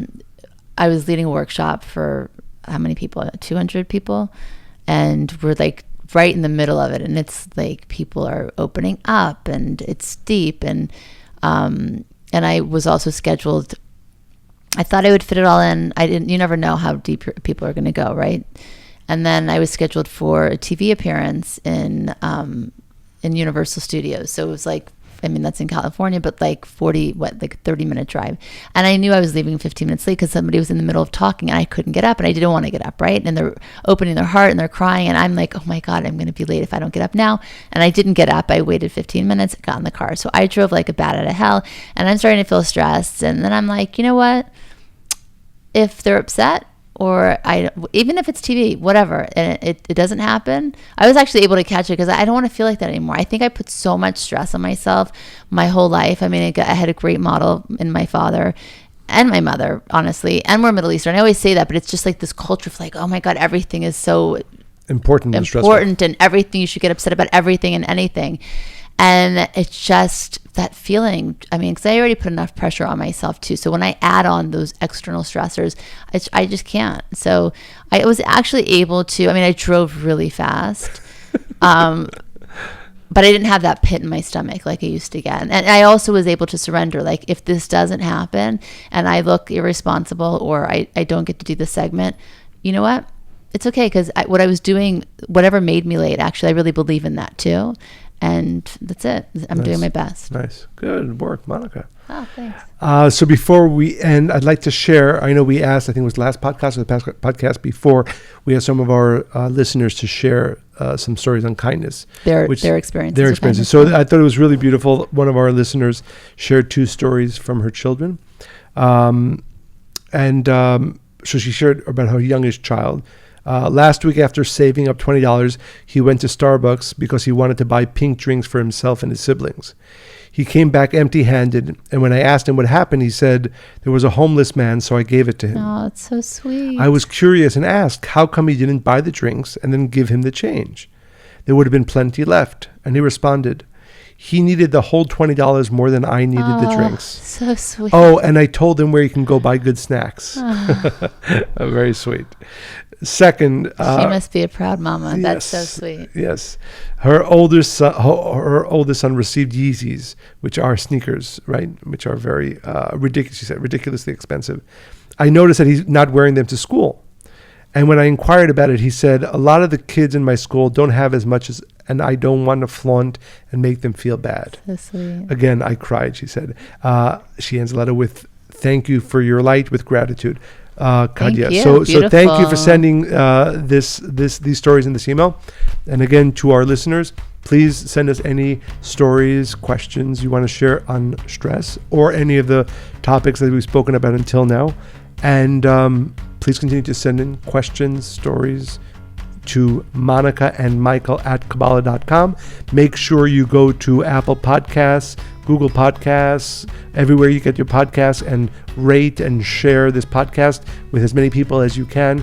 was leading a workshop for how many people? 200 people, and we're like right in the middle of it, and it's like people are opening up, and it's deep, and I was also scheduled. I thought I would fit it all in. I didn't. You never know how deep people are going to go, right? And then I was scheduled for a TV appearance in Universal Studios. So it was like, I mean, that's in California, but like 30-minute drive. And I knew I was leaving 15 minutes late because somebody was in the middle of talking and I couldn't get up, and I didn't want to get up, right? And they're opening their heart and they're crying, and I'm like, oh my God, I'm going to be late if I don't get up now. And I didn't get up. I waited 15 minutes, got in the car. So I drove like a bat out of hell, and I'm starting to feel stressed. And then I'm like, you know what? If they're upset, or even if it's TV, whatever, and it doesn't happen, I was actually able to catch it because I don't want to feel like that anymore. I think I put so much stress on myself my whole life. I mean, I had a great model in my father and my mother, honestly, and we're Middle Eastern. I always say that, but it's just like this culture of like, oh my God, everything is so important and everything, you should get upset about everything and anything. And it's just that feeling, I mean, because I already put enough pressure on myself too. So when I add on those external stressors, I just can't. So I was actually able to, I mean, I drove really fast, but I didn't have that pit in my stomach like I used to get. And I also was able to surrender. Like, if this doesn't happen and I look irresponsible, or I don't get to do the segment, you know what? It's okay, because what I was doing, whatever made me late, actually, I really believe in that too. And that's it. I'm doing my best. Nice. Good work, Monica. Oh, thanks. So before we end, I'd like to share, I know we asked, I think it was the last podcast or the past podcast before, we had some of our listeners to share some stories on kindness. Their experiences. So I thought it was really beautiful. One of our listeners shared 2 stories from her children. So she shared about her youngest child. Last week, after saving up $20, he went to Starbucks because he wanted to buy pink drinks for himself and his siblings. He came back empty-handed, and when I asked him what happened, he said there was a homeless man, so I gave it to him. Oh, it's so sweet. I was curious and asked how come he didn't buy the drinks and then give him the change. There would have been plenty left. And he responded, he needed the whole $20 more than I needed the drinks. So sweet. Oh, and I told him where he can go buy good snacks. Very sweet. Second, she must be a proud mama. That's so sweet. Yes, her oldest son received Yeezys, which are sneakers, right? Which are very ridiculous. She said ridiculously expensive. I noticed that he's not wearing them to school, and when I inquired about it, he said a lot of the kids in my school don't have as much as, and I don't want to flaunt and make them feel bad. So sweet. Again, I cried. She said. She ends the letter with, "Thank you for your light, with gratitude." Kadia. So thank you for sending these stories in this email. And again, to our listeners, please send us any stories, questions you want to share on stress, or any of the topics that we've spoken about until now. And please continue to send in questions, stories to Monica and Michael at Kabbalah.com. Make sure you go to Apple Podcasts, Google Podcasts, everywhere you get your podcasts, and rate and share this podcast with as many people as you can.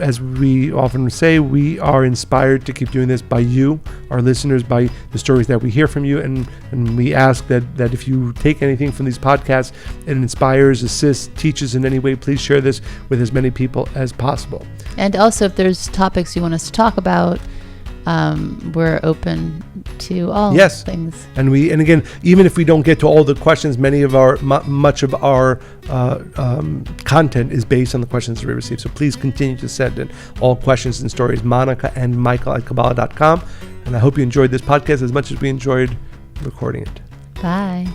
As we often say, we are inspired to keep doing this by you, our listeners, by the stories that we hear from you. And we ask that if you take anything from these podcasts and inspires, assists, teaches in any way, please share this with as many people as possible. And also, if there's topics you want us to talk about, we're open to all things. And again, even if we don't get to all the questions, much of our content is based on the questions that we receive. So please continue to send in all questions and stories. Monica and Michael at Kabbalah.com. And I hope you enjoyed this podcast as much as we enjoyed recording it. Bye.